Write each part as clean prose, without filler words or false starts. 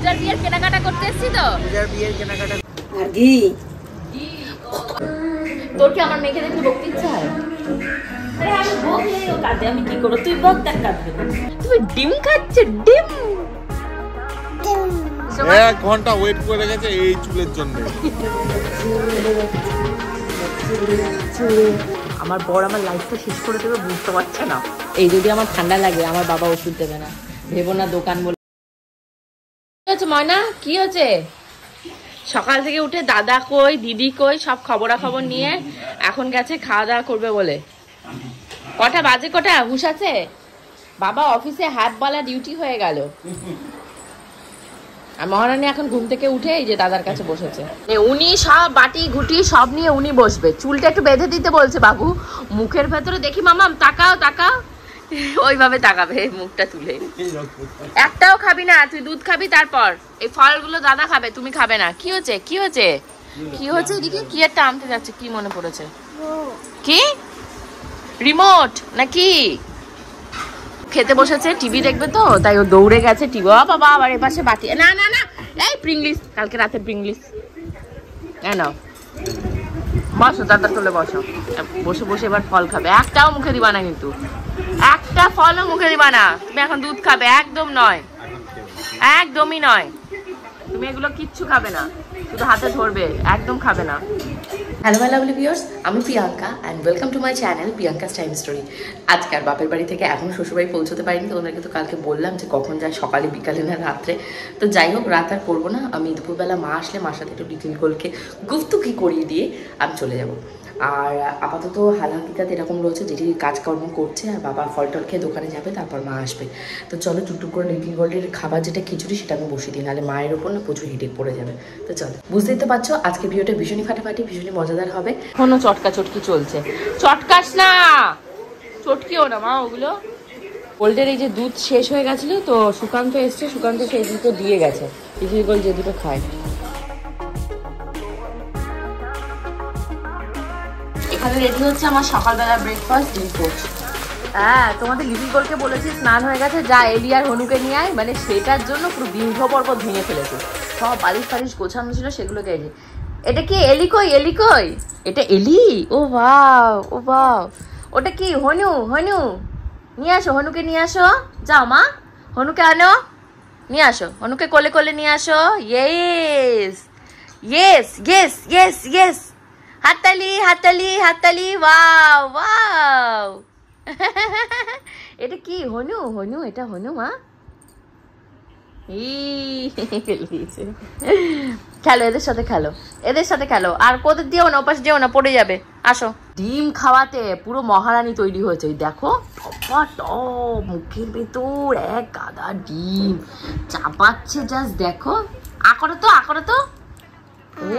পূজার বিয়ের কেনাকাটা করতে এসেছি তো। পূজার বিয়ের কেনাকাটা আর ঘি। তোর কি আমার মেয়েকে দেখলে বকতে ইচ্ছা হয়? আরে আমি বকলে ও কাঁদে, আমি কি করব? তুই বক, দেখ কাঁদবে। তুমি ডিম খাচ্ছে, ডিম। 1 ঘন্টা ওয়েট করে গেছে এই চুলের জন্য। আমার বর আমার লাইফটা শেষ করে দেবে, বুঝতে পারছে না। এই যদি আমার ঠান্ডা লাগে আমার বাবা ওষুধ দেবে না, ভেবো না দোকান বলে। কি হচ্ছে ময়না, কি হচ্ছে? সকাল থেকে উঠে দাদা কই, দিদি কই, সব খবরাখবর নিয়ে এখন গেছে খাওয়া দাওয়া করবে বলে। কটা বাজে, কটা হুঁশ আছে? বাবা অফিসে হাত বলা ডিউটি হয়ে গেল। আর মহারানী এখন ঘুম থেকে উঠে এই যে দাদার কাছে বসেছে। উনি সব বাটি ঘুটি সব নিয়ে উনি বসবে। চুলটা একটু বেঁধে দিতে বলছে বাবু। মুখের ভেতরে দেখি মামাম, তাকাও তাকাও, ওইভাবে তাকাবে মুখটা তুলে। একটাও খাবি না, তুই দুধ খাবি, তারপর এই ফলগুলো দাদা খাবে, তুমি খাবে না। কি হচ্ছে, কি হচ্ছে, কি হচ্ছে? এদিকে কি একটা আনতে যাচ্ছে, কি মনে পড়েছে? কি রিমোট নাকি? খেতে বসেছে, টিভি দেখবে তো, তাই ও দৌড়ে গেছে টিভি। বাবা আবার এ পাশে বাটি, না না না, এই প্রিংলিস, কালকে রাতের প্রিংলিস। নাও বসো, দাদা তোলে বসো। বসে বসে এবার ফল খাবে। একটাও মুখে দিবা না কিন্তু, একটা ফলও মুখে দিবা না। তুমি এখন দুধ খাবে, একদম নয়, একদমই নয়। তুমি এগুলো কিচ্ছু খাবে না, শুধু হাতে ধরবে, একদম খাবে না। হ্যালো মাই লাভলি ভিউয়ার্স, আমি Priyanka and welcome to my channel Priyanka's time story. আজকে আর বাপের বাড়ি থেকে এখন শ্বশুরবাড়ি পৌঁছতে পারিনি, তোমাদেরকে তো কালকে বললাম যে কখন যায়, সকালে বিকালে না রাত্রে। তো যাই হোক, রাত আর করবো না। আমি দুপুরবেলা মা আসলে মার সাথে একটু লিটিল গোলকে গুফতুকি করিয়ে দিয়ে আমি চলে যাব। আর আপাতত হালহাকিকাতে এরকম রয়েছে, যেটি কাজকর্ম করছে, আর বাবা ফল টল খেয়ে দোকানে যাবে, তারপর মা আসবে। তো চলো টুকটুক করে লিটিল গোল্ডের খাবার যেটা খিচুড়ি, সেটা আমি বসিয়ে দিই, নাহলে মায়ের ওপর না প্রচুর হেডেক পড়ে যাবে। তো চলো, বুঝতেই তো পারছো আজকে ভিডিওটা ভীষণই ফাটাফাটি, ভীষণই মজাদার হবে। এখনো চটকা চটকি চলছে। চটকাস না, চটকিও না মা ওগুলো। গোল্ডের এই যে দুধ শেষ হয়ে গেছিল, তো সুকান্ত এসছে, সুকান্ত সেই দুটো দিয়ে গেছে। লিটিল গোল্ড যে দুটো খায়। এখানে রেডি হচ্ছে আমার সকালবেলা ব্রেকফাস্ট, ডিম পোচ। হ্যাঁ, তোমাদের লিটিল গোলকে বলেছি স্নান হয়ে গেছে, যা এলি আর হনুকে নিয়ে আয়, মানে সেটার জন্য পুরো দীর্ঘ পর্বত ভেঙে ফেলেছে। সব বালিশ ফালিশ গোছানো ছিল, সেগুলোকে এলি। এটা কি এলি কই, এলি কই? এটা এলি? ও বাও, ও বাও। ওটা কি হনু? হনু নিয়ে আসো, হনুকে নিয়ে আসো। যাও মা, হনুকে আনো, নিয়ে আসো, হনুকে কোলে কোলে নিয়ে আসো। Yes yes yes yes yes, হাততালি হাততালি হাততালি, ওয়াও ওয়াও। এটা কি হনু? হনু, এটা হনু মা। খেলো এদের সাথে, খেলো এদের সাথে খেলো। আর কোথাও দিও না, ওপাশ দিও না, পড়ে যাবে। আসো। ডিম খাওয়াতে পুরো মহারানী তৈরি হয়েছে। দেখো মুখের ভেতর এক গাদা ডিম চাপাচ্ছে, জাস্ট দেখো। আকড়ো তো, আকড়ো তো।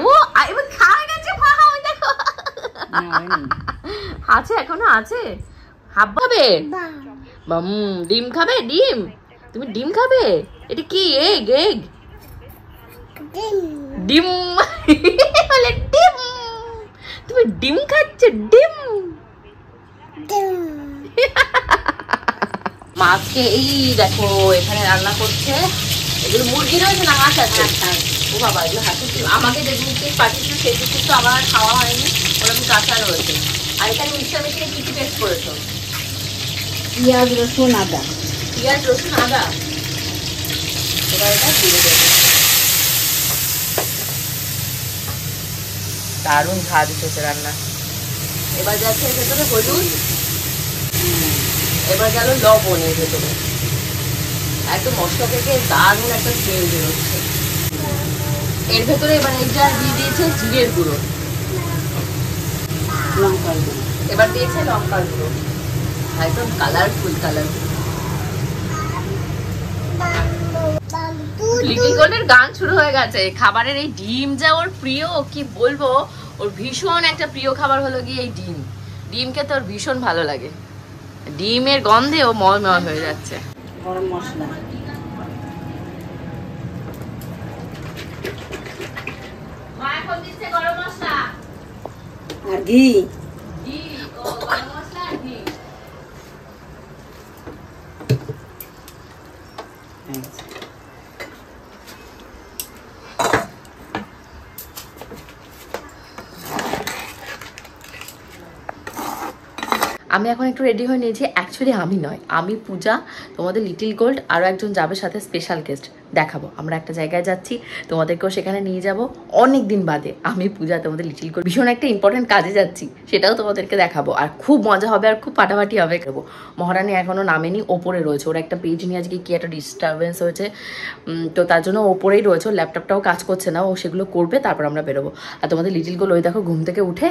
ও এবার খাওয়া গেছে, দেখো আছে, এখনো আছে। হাব খাবে, ডিম খাবে, ডিম। তুমি ডিম খাবে? এটা কি এগ? এগ ডিম বলে ডিম। তুমি ডিম খাচ্ছ, ডিম। মাছকে এই দেখো এখানে রান্না করছে। এগুলো মুরগি রয়েছে না হাঁস আছে? ও বাবা, এগুলো হাঁসের ডিম। আমাকে যেগুলো পাঠিয়েছিল সেগুলো কিন্তু আমার খাওয়া হয়নি, ওরকম কাঁচা রয়েছে। আর এখানে মিক্সার মেশিনে কি কি টেস্ট করেছো? পেঁয়াজ রসুন আদা, পেঁয়াজ রসুন আদা। এবার এটা দিয়ে দেবো। দারুণ ভাত উঠেছে রান্না। এবার যাচ্ছে এর ভেতরে হলুদ, এবার গেল লবণ এর ভেতরে। একদম মশলা থেকে দারুণ একটা স্মেল বেরোচ্ছে এর ভেতরে। এবার এইটা দিয়ে দিয়েছে জিরের গুঁড়ো, লঙ্কার গুঁড়ো, এবার দিয়েছে লঙ্কার গুঁড়ো। একদম কালারফুল কালারফুল। লিটিল গোল্ডের গান শুরু হয়ে গেছে। খাবারের এই ডিম যা ওর প্রিয়, কি বলবো। ওর ভীষণ একটা প্রিয় খাবার হলো গিয়ে এই ডিম। ডিম খেতে ওর ভীষণ ভালো লাগে। ডিমের গন্ধে ও ময় হয়ে যাচ্ছে। গরম মশলা, মা এখন দিচ্ছে গরম মশলা আর ঘি। গরম মশলা আর ঘি। আমি এখন একটু রেডি হয়ে নিয়েছি। অ্যাকচুয়ালি আমি নয়, আমি পূজা, তোমাদের লিটিল গোল্ড, আরও একজন যাবে সাথে, স্পেশাল গেস্ট দেখাবো। আমরা একটা জায়গায় যাচ্ছি, তোমাদেরকেও সেখানে নিয়ে যাব। অনেক দিন বাদে আমি পূজা, তোমাদের লিটিল গোল্ড ভীষণ একটা ইম্পর্টেন্ট কাজে যাচ্ছি, সেটাও তোমাদেরকে দেখাবো। আর খুব মজা হবে আর খুব ফাটাফাটি হবে। মহারানী এখনও নামেনি, ওপরে রয়েছে। ওর একটা পেজ নিয়ে আজকে কি একটা ডিস্টারবেন্স হয়েছে, তো তার জন্য ওপরেই রয়েছে। ওর ল্যাপটপটাও কাজ করছে না, ও সেগুলো করবে, তারপর আমরা বেরোবো। আর তোমাদের লিটিল গোল্ড ওই দেখো ঘুম থেকে উঠে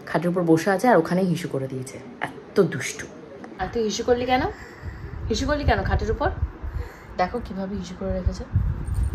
খাটের উপর বসে আছে আর ওখানেই হিসু করে দিয়েছে। এত দুষ্টু। আর তুই হিসু করলি কেন? হিসু করলি কেন খাটের উপর? দেখো কিভাবে হিসু করে রেখেছে।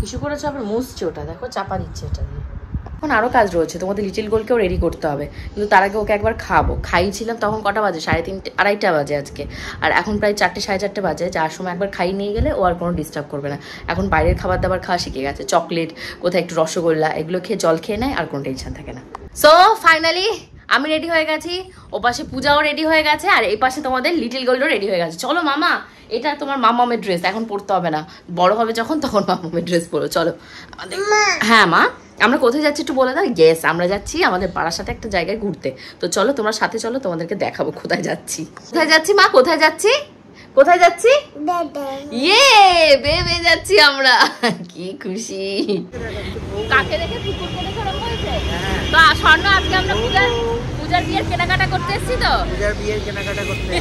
হিসু করেছে, আবার মুছছে ওটা, দেখো চাপা দিচ্ছে এটা দিয়ে। এখন আরও কাজ রয়েছে, তোমাদের লিটিল গোলকেও রেডি করতে হবে, কিন্তু তার আগে ওকে একবার খাবো। খাইয়েছিলাম তখন কটা বাজে? 3:30 2:30 বাজে আজকে, আর এখন প্রায় 4টে 4:30 বাজে। যার সময় একবার খাই নিয়ে গেলে ও আর কোনো ডিস্টার্ব করবে না। এখন বাইরের খাবার দাবার খাওয়া শিখে গেছে, চকলেট, কোথায় একটু রসগোল্লা, এগুলো খেয়ে জল খেয়ে নেয়, আর কোনো টেনশন থাকে না। সো ফাইনালি আমি রেডি হয়ে গেছি, ও পাশে পূজাও রেডি হয়ে গেছে, আর এই পাশে তোমাদের লিটিল গোল্ডও রেডি হয়ে গেছে। চলো মামা, এটা তোমার মামামের ড্রেস, এখন পরতে হবে না, বড় হবে যখন তখন মামামের ড্রেস পরো। চলো আমাদের। হ্যাঁ মা, আমরা কোথায় যাচ্ছি একটু বলে দাও। ইয়েস, আমরা যাচ্ছি আমাদের পাড়ার সাথে একটা জায়গায় ঘুরতে। তো চলো তোমরা সাথে চলো, তোমাদেরকে দেখাবো কোথায় যাচ্ছি। কোথায় যাচ্ছি মা? কোথায় যাচ্ছি? কোথায় যাচ্ছি? ইয়ে বেবে যাচ্ছি আমরা। কি খুশি। কাকে দেখে কুকুর করে ধরম হয়েছে। তো স্বর্ণ, আজকে আমরা পূজার বিয়ের কেনাকাটা করতে এসেছি। তো পূজার বিয়ের কেনাকাটা করতে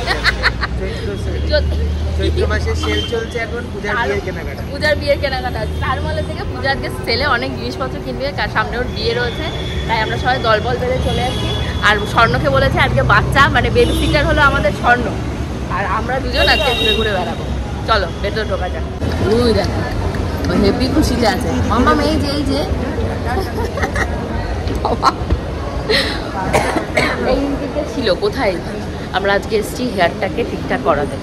চৈত্র মাসে সেল চলছে এখন, পূজার বিয়ের কেনাকাটা। তার মলে থেকে পূজাকে সেলে অনেক জিনিসপত্র কিনবে, সামনে ওর বিয়ে রয়েছে, তাই আমরা সবাই দলবল বেড়ে চলে আসছি। আর স্বর্ণকে বলেছে আজকে বাচ্চা, মানে বেবি সিটার হলো আমাদের স্বর্ণ, আর আমরা দুজন আজকে ঘুরে ঘুরে বেড়াবো। চলো ভেতরে ঢোকা যাক। ওই দেখো হেভি খুশিতে আছে মামা। এই যে এই দিকে ছিল কোথায়? আমরা আজকে এসেছি হেয়ারটাকে ঠিকঠাক করাতে।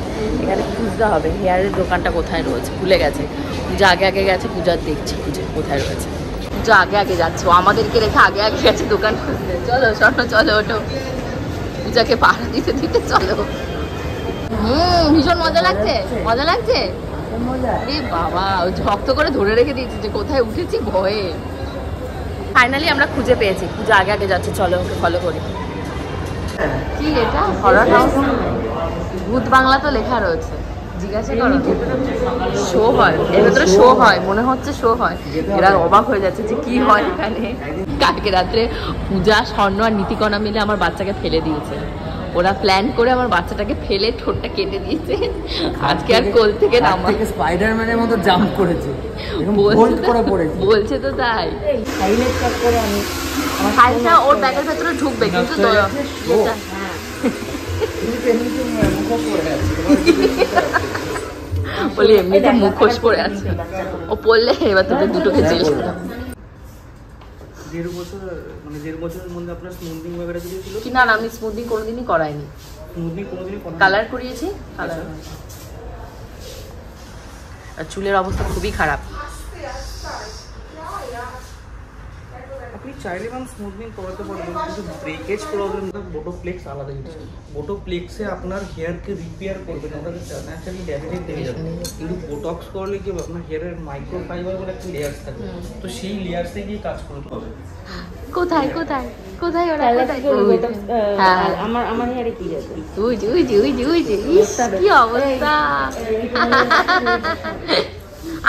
এখানে খুঁজতে হবে হেয়ারের দোকানটা কোথায় রয়েছে, ভুলে গেছে। পূজা আগে গেছে, পূজার দেখছি পূজা কোথায় রয়েছে। পূজা আগে যাচ্ছে, ও আমাদেরকে রেখে আগে গেছে দোকান খুঁজতে। চলো স্বর্ণ চলো, ওঠো, পূজাকে পাহারা দিতে চলো। ভীষণ মজা লাগছে, মজা লাগছে। বাবা শক্ত করে ধরে রেখে দিয়েছি যে কোথায় উঠেছি ভয়ে। ফাইনালি আমরা খুঁজে পেয়েছি, পূজা আগে যাচ্ছে, চলো ওকে ফলো করি। কি এটা? হরর হাউস, ভূত বাংলা তো লেখা রয়েছে, জিজ্ঞাসা করো। শো হয় এর ভেতরে, শো হয় মনে হচ্ছে, শো হয়। এরা অবাক হয়ে যাচ্ছে যে কি হয় এখানে। কালকে রাত্রে পূজা, স্বর্ণ আর নীতিকণা মিলে আমার বাচ্চাকে ফেলে দিয়েছে। ওরা প্ল্যান করে আমার বাচ্চাটাকে ফেলে ঠোঁটটা কেটে দিয়েছে। আজকে আর কোল থেকে নামা, স্পাইডারম্যানের মতো জাম্প করেছে, বলছে তো তাই। ফাইলটা ওর ব্যাগের ভেতরে ঢুকবে, কিন্তু বলি এমনিতে মুখোশ পরে আছে, ও পড়লে এবার তোকে দুটোকে জেল। 1.5 বছর, মানে 1.5 বছরের মধ্যে আপনার স্মুথিং वगैरह দিয়েছিল কি? না আমি স্মুথিং কোনোদিনই করাইনি। স্মুথিং কোনোদিনই করাইনি, কালার করিয়েছি, কালার। আর চুলের অবস্থা খুবই খারাপ। আপনি চাইলে ম্যাম স্মুথনিং করাতে পারবেন, কিন্তু ব্রেকেজ প্রবলেম, বোটোপ্লেক্স আলাদা জিনিস। বোটোপ্লেক্সে আপনার হেয়ারকে রিপেয়ার করবে না, ওটা ন্যাচারালি ড্যামেজ হয়ে যাবে। কিন্তু বোটক্স করলে কি হবে, আপনার হেয়ারের মাইক্রোফাইবার বলে একটা লেয়ার্স থাকে, তো সেই লেয়ার্সে গিয়ে কাজ করতে হবে। কোথায় কোথায় কোথায় ওরা? আমার হেয়ারে কি আছে? উই কি অবস্থা।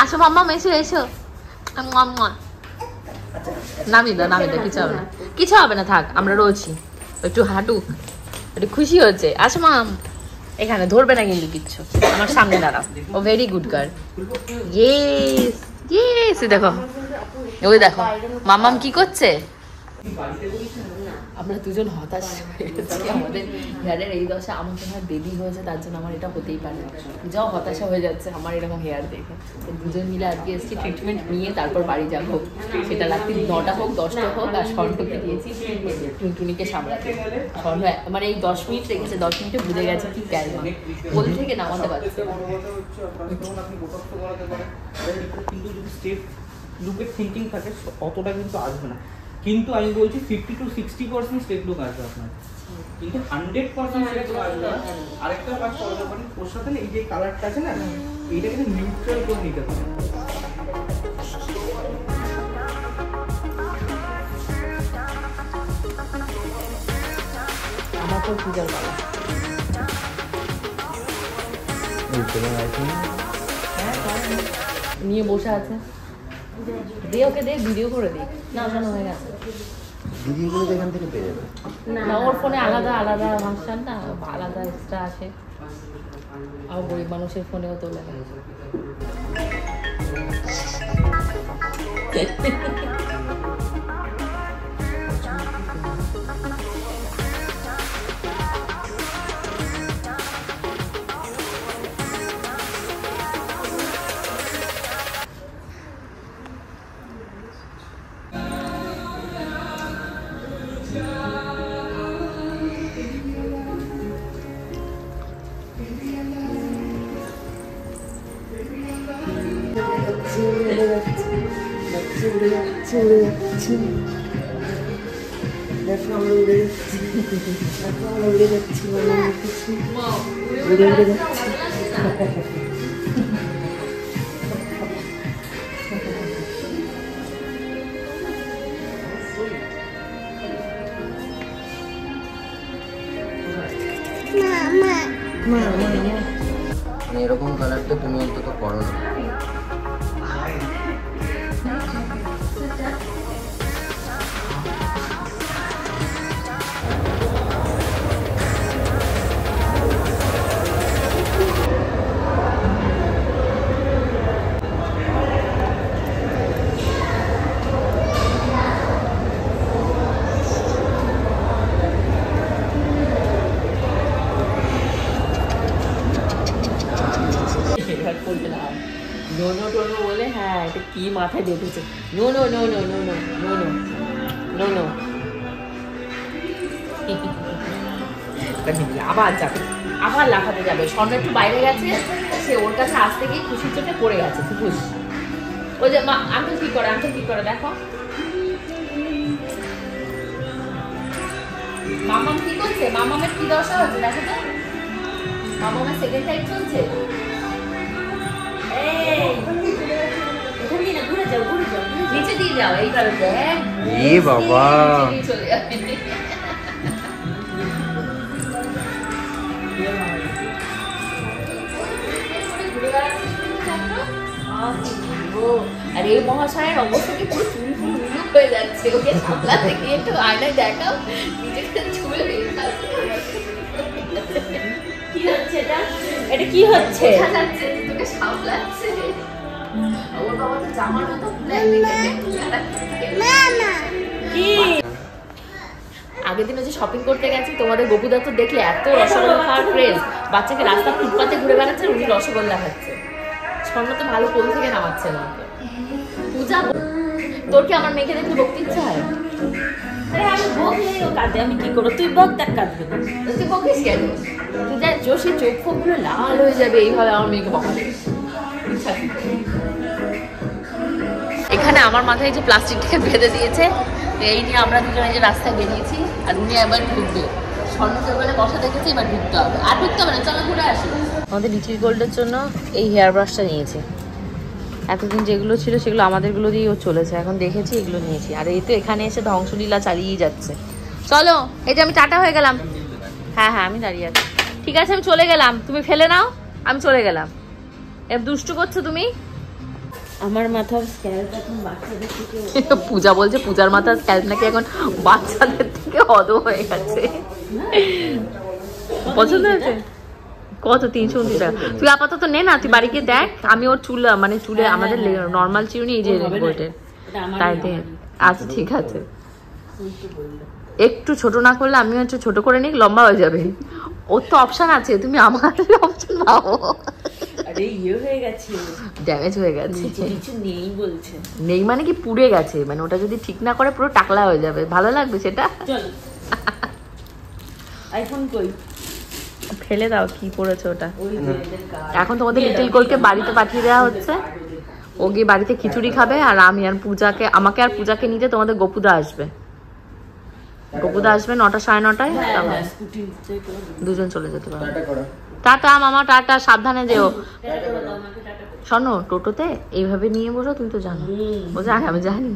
আসো মাম্মা, এসো এসো। নামি দাও, কিছু হবে না, থাক, আমরা রয়েছি। একটু হাঁটুক, একটু খুশি হচ্ছে। আসো মাম, এখানে ধরবে না কিন্তু কিচ্ছু, আমার সামনে দাঁড়াও। ও ভেরি গুড গার্ল। ইয়েস দেখো, ওই দেখো মামাম কি করছে। আমরা দুজন হতাশ হয়ে গেছি, আমাদের হেয়ারের এই দশা। আমার মনে হয় বেবি হয়েছে, তার জন্য আমার এটা হতেই পারে। যাও হতাশা হয়ে যাচ্ছে আমার এরকম হেয়ার দেখে। তো দুজন মিলে আজকে এসেছি ট্রিটমেন্ট নিয়ে, তারপর বাড়ি যাবো। সেটা রাত্রি 9টা হোক 10টা হোক। আর স্বর্ণকে দিয়েছি টুনটুনিকে সামলাতে। স্বর্ণ মানে এই 10 মিনিট রেখেছে, 10 মিনিটে বুঝে গেছে কি ক্যালমা, কোল থেকে নামাতে পারছে। কিন্তু যদি স্টেপ লুকের থিঙ্কিং থাকে অতটা কিন্তু আসবে না, কিন্তু আমি বলছি 50 to 60% স্টেপ লুক আসবে আপনার, কিন্তু 100% স্টেপ লুক আসবে না। আরেকটা কাজ করতে পারেন, ওর সাথে এই যে কালারটা আছে না, এইটা কিন্তু নিউট্রাল করে নিতে পারেন। আমার তো পূজার বাবা নিয়ে বসে আছে, দে ওকে, দে ভিডিও করে দিই না, ওখানে হয়ে গেছে ভিডিওগুলো এখান থেকে পেয়ে যাবে। না, ওর ফোনে আলাদা আলাদা ফাংশন না, আলাদা এক্সট্রা আসে, আর গরিব মানুষের ফোনেও তোলে না। এরকম কালার তো তুমি অন্তত করো না। নোনো টোনো বলে, হ্যাঁ এটা কি মাথায় বেঁধেছে, no no no no no no no no no no, আবার যাবে, আবার লাফাতে যাবে। স্বর্ণ একটু বাইরে গেছে, সে ওর কাছে আসতে গিয়ে খুশির চোটে পড়ে গেছে, খুশ। ওই যে মা, আঙ্কেল কি করে, আঙ্কেল কি করে দেখো, মামাম কি করছে, মামামের কি দশা হচ্ছে দেখো তো, মামামের সেকেন্ড টাইম চলছে। নিচে দিয়ে যাও, এই কারণে দেখ, এ বাবা চলে যাবে। আর এই মহাশয়ের অবস্থা কি পুরো চুল ফুল উলুক হয়ে যাচ্ছে, ওকে সামলাতে গিয়ে একটু আয়নায় দেখাও, নিজেকে চুল হয়ে যাচ্ছে। কি হচ্ছে এটা, এটা কি হচ্ছে, তোকে সামলাচ্ছে। ওর বাবা তো জামার মতো কি। আগের দিন যে শপিং করতে গেছি, তোমাদের গোপুদা তো দেখলে এত রসগোল্লা খাওয়ার ক্রেজ, বাচ্চাকে রাস্তা ফুটপাতে ঘুরে বেড়াচ্ছে, উনি রসগোল্লা খাচ্ছে। স্বর্ণ তো ভালো কোল থেকে নামাচ্ছে না। পূজা, তোর কি আমার মেয়েকে দেখলে বকতে ইচ্ছা হয়? আমি বকলেই ও কাঁদে, আমি কি করবো, তুই বক, দেখ কাঁদবে, তুই বকিস কেন? তুই দেখ জোশে চোখ ফোক গুলো লাল হয়ে যাবে এইভাবে আমার মেয়েকে বকালে। এখানে আমার মাথায় যে প্লাস্টিকটাকে বেঁধে দিয়েছে, এই নিয়ে আমরা দুজনে যে রাস্তায় বেরিয়েছি, আর উনি একবার ঢুকবে। স্বর্ণ টেবিলে বসা দেখেছি, এবার ঢুকতে হবে, আর ঢুকতে হবে না, চলো ঘুরে আসি। আমাদের লিটিল গোল্ডের জন্য এই হেয়ার ব্রাশটা নিয়েছি, এতদিন যেগুলো ছিল সেগুলো আমাদেরগুলো দিয়েই ও চলেছে, এখন দেখেছি এগুলো নিয়েছি। আর এই তো এখানে এসে ধ্বংসলীলা চালিয়েই যাচ্ছে। চলো, এই যে আমি টাটা হয়ে গেলাম। হ্যাঁ হ্যাঁ আমি দাঁড়িয়ে আছি, ঠিক আছে আমি চলে গেলাম, তুমি ফেলে নাও, আমি চলে গেলাম। এ দুষ্টু করছো তুমি। আমার মাথার স্ক্যাল্প এখন বাচ্চাদের থেকে পূজা বলছে পূজার মাথার স্ক্যাল্প নাকি এখন বাচ্চাদের থেকে অদ হয়ে গেছে। পছন্দ হয়েছে? কত? 329 টাকা। তুই আপাতত নে না, তুই বাড়ি গিয়ে দেখ। আমি ওর চুল, মানে চুলে আমাদের নর্মাল চিরুনি, এই যে রেনকোটের, তাই দে। আচ্ছা ঠিক আছে, একটু ছোট না করলে আমি হচ্ছে ছোট করে নিই, লম্বা হয়ে যাবে। ওর তো অপশন আছে, তুমি আমার অপশন পাবো। আরে ইয়ে হয়ে গেছে, ড্যামেজ হয়ে গেছে, কিছু নেই বলছে। নেই মানে কি, পুড়ে গেছে, মানে ওটা যদি ঠিক না করে পুরো টাকলা হয়ে যাবে। ভালো লাগবে সেটা? চল আইফোন কই, ফেলে দাও, কি পড়েছে ওটা। ওই যে এদের কার্ড। এখন তোমাদের লিটল গোলকে বাড়িতে পাঠিয়ে দেওয়া হচ্ছে, ও গিয়ে বাড়িতে খিচুড়ি খাবে, আর আমি আর পূজাকে, আমাকে আর পূজাকে নিতে তোমাদের গোপুদা আসবে। গোপুদা আসবে 9টা 9:30, দুজন চলে যেতে পারবে। টাটা মামা, টাটা, সাবধানে যেও। শোনো, টোটোতে এইভাবে নিয়ে বসো, তুমি তো জানো। ও জানে, আমি জানি,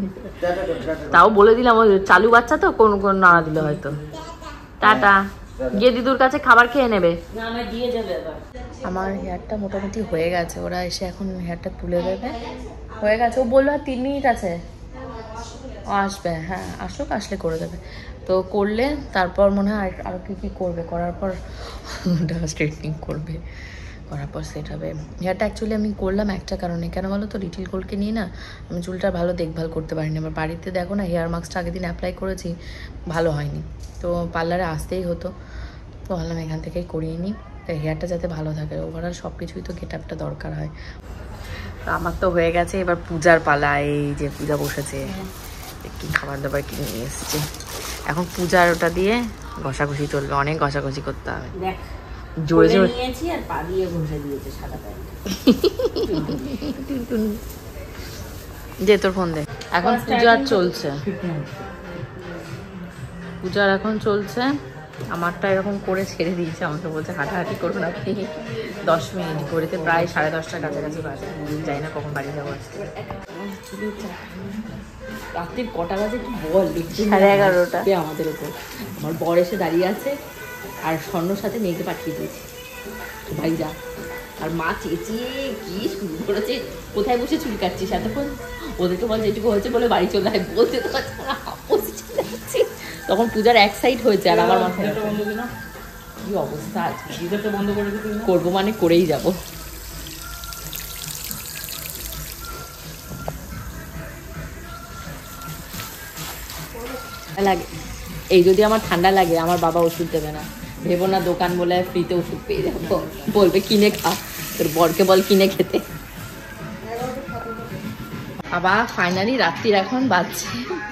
তাও বলে দিলাম, ওই চালু বাচ্চা তো কোন কোন নাড়া দিলে হয়তো। টাটা। গিয়ে দিদুর কাছে খাবার খেয়ে নেবে। না আমার দিয়ে যাবে আবার। আমার হেয়ারটা মোটামুটি হয়ে গেছে, ওরা এসে এখন হেয়ারটা তুলে দেবে। হয়ে গেছে, ও বললো আর 3 মিনিট আছে, ও আসবে। হ্যাঁ আসুক, আসলে করে দেবে। তো করলে তারপর মনে হয় আরও কী করবে, করার পর ওটা স্ট্রেটনিং করবে, করার পর সেট হবে। হেয়ারটা অ্যাকচুয়ালি আমি করলাম একটা কারণে, কেন বলো তো, লিটিল গোল্ডকে নিয়ে না আমি চুলটা ভালো দেখভাল করতে পারিনি। আমার বাড়িতে দেখো না, হেয়ার মাস্কটা আগের দিন অ্যাপ্লাই করেছি, ভালো হয়নি, তো পার্লারে আসতেই হতো। তো ভাবলাম এখান থেকেই করিয়ে নিই, তো হেয়ারটা যাতে ভালো থাকে। ওভারঅল সব কিছুই তো গেট আপটা দরকার হয়। তো আমার তো হয়ে গেছে, এবার পূজার পালা। এই যে পূজা বসেছে, কি খাবার দাবার কিনে নিয়ে এসছে। এখন পূজার ওটা দিয়ে ঘষাঘষি চলবে, অনেক ঘষাঘষি করতে হবে। দেখ জোরে জোরে নিয়েছি আর পা দিয়ে ঘষে দিয়েছে সাদা প্যান্ট। দে তোর ফোন দে। এখন পূজার চলছে, পূজার এখন চলছে। আমারটা এরকম করে ছেড়ে দিয়েছে, আমাকে বলছে হাঁটাহাঁটি করুন আপনি 10 মিনিট। ঘড়িতে প্রায় 10:30টার কাছাকাছি বাজে, যাই না কখন বাড়ি যাবো আজকে। রাত্রির কটা বাজে একটু বল? 11:30টা আমাদের ওপর। আমার বর এসে দাঁড়িয়ে আছে আর স্বর্ণর সাথে মেয়েকে পাঠিয়ে দিয়েছে ভাই যা। আর মা চেঁচিয়ে কি শুরু করেছে, কোথায় বসে চুল কাটছিস এতক্ষণ, ওদেরকে বল যেটুকু হয়েছে বলে বাড়ি চলে আয়, বলতে তো চলে যাচ্ছি। তখন পূজার এক সাইড হয়েছে আর আমার মাথায় কি অবস্থা আছে। বন্ধ করে করবো মানে করেই যাবো। লাগে এই যদি আমার ঠান্ডা লাগে, আমার বাবা ওষুধ দেবে না, ভেবো না দোকান বলে ফ্রিতে ওষুধ পেয়ে যাবো, বলবে কিনে খা, তোর বরকে বল কিনে খেতে। আবার ফাইনালি রাত্রির এখন বাজছে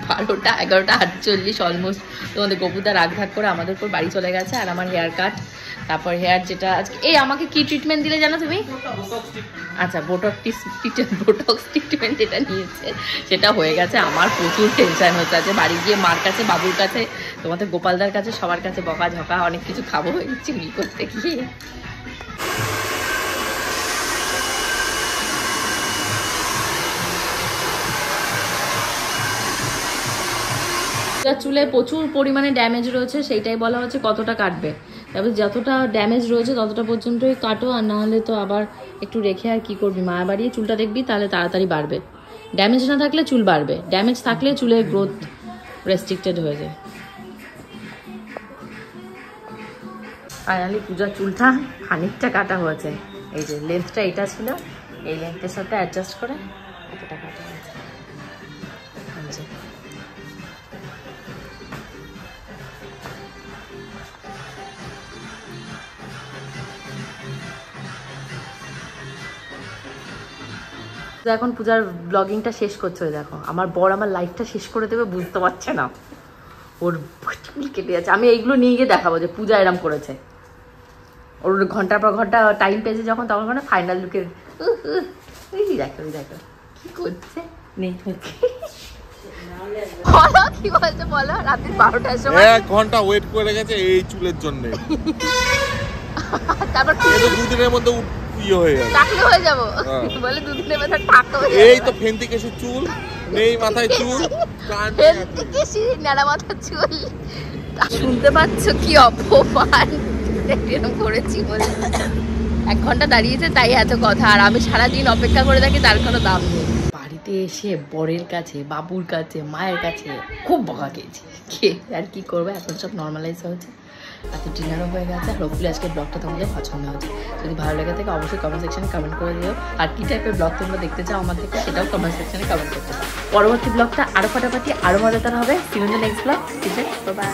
12টা, 11:48 অলমোস্ট। তোমাদের গপুদা রাগ ভাগ করে আমাদের উপর বাড়ি চলে গেছে। আর আমার হেয়ার কাট, তারপর হেয়ার যেটা আজকে, এই আমাকে কি ট্রিটমেন্ট দিলে জানো তুমি? আচ্ছা বোটক্স ট্রিটমেন্ট যেটা নিয়েছে সেটা হয়ে গেছে। আমার প্রচুর টেনশন হচ্ছে, আছে বাড়ি গিয়ে মার কাছে, বাবুর কাছে, তোমাদের গোপালদার কাছে, সবার কাছে বকা ঝকা অনেক কিছু খাবো চিংড়ি করতে গিয়ে। চুলে প্রচুর পরিমাণে ড্যামেজ রয়েছে, সেইটাই বলা হচ্ছে কতটা কাটবে। তবে যতটা ড্যামেজ রয়েছে ততটা পর্যন্তই কাটো, আর না হলে তো আবার একটু রেখে আর কি করবি, মায়া বাড়িয়ে চুলটা দেখবি তাহলে তাড়াতাড়ি বাড়বে। ড্যামেজ না থাকলে চুল বাড়বে, ড্যামেজ থাকলে চুলের গ্রোথ রেস্ট্রিক্টেড হয়ে যায়। ফাইনালি পূজার চুলটা খানিকটা কাটা হয়েছে। এই যে লেন্থটা এটা ছিল, এই লেন্থের সাথে অ্যাডজাস্ট করে এতটা কাটা হয়েছে। এখন পূজার ব্লগিংটা শেষ করছে। দেখো আমার বর আমার লাইফটা শেষ করে দেবে, বুঝতে পারছে না, ওর চুল কেটে যাচ্ছে। আমি এইগুলো নিয়ে গিয়ে দেখাবো যে পূজা এরম করেছে। ওর ঘন্টার পর ঘন্টা টাইম পেয়েছে যখন, তখন মানে ফাইনাল লুকের দেখো দেখো কি করছে। বলো কি বলছে বলো। রাত্রি 12টার সময় 1 ঘন্টা ওয়েট করে গেছে এই চুলের জন্য। তারপর 2 দিনের মধ্যে ইয়ে হয়ে যাবে, টাকলো হয়ে যাবো। বলে 2 দিনের মধ্যে টাকলো হয়ে এই তো ফেন্তি কেসের চুল নেই, মাথায় চুল, ফেন্তি কেসি নেড়া মাথার চুল। শুনতে পাচ্ছ কি অপমান এরকম করেছি বলে। 1 ঘন্টা দাঁড়িয়েছে তাই এত কথা, আর আমি সারাদিন অপেক্ষা করে থাকি, তার কোনো দাম নেই। বাড়িতে এসে বরের কাছে, বাবুর কাছে, মায়ের কাছে খুব বকা খেয়েছি, আর কি করবো, এখন সব নর্মালাইজ হয়েছে। রাতে ডিনারও হয়ে গেছে। আর হোপফুলি আজকে ব্লগটা তোমাদের পছন্দ হয়েছে। যদি ভালো লেগে থাকে অবশ্যই কমেন্ট সেকশনে কমেন্ট করে দিও। আর কী টাইপের ব্লগ তোমরা দেখতে চাও আমার থেকে সেটাও কমেন্ট সেকশনে কমেন্ট করতে পারো। পরবর্তী ব্লগটা আরও ফাটাফাটি, আরও মজাদার হবে। See you in the next blog. ঠিক আছে, বাই।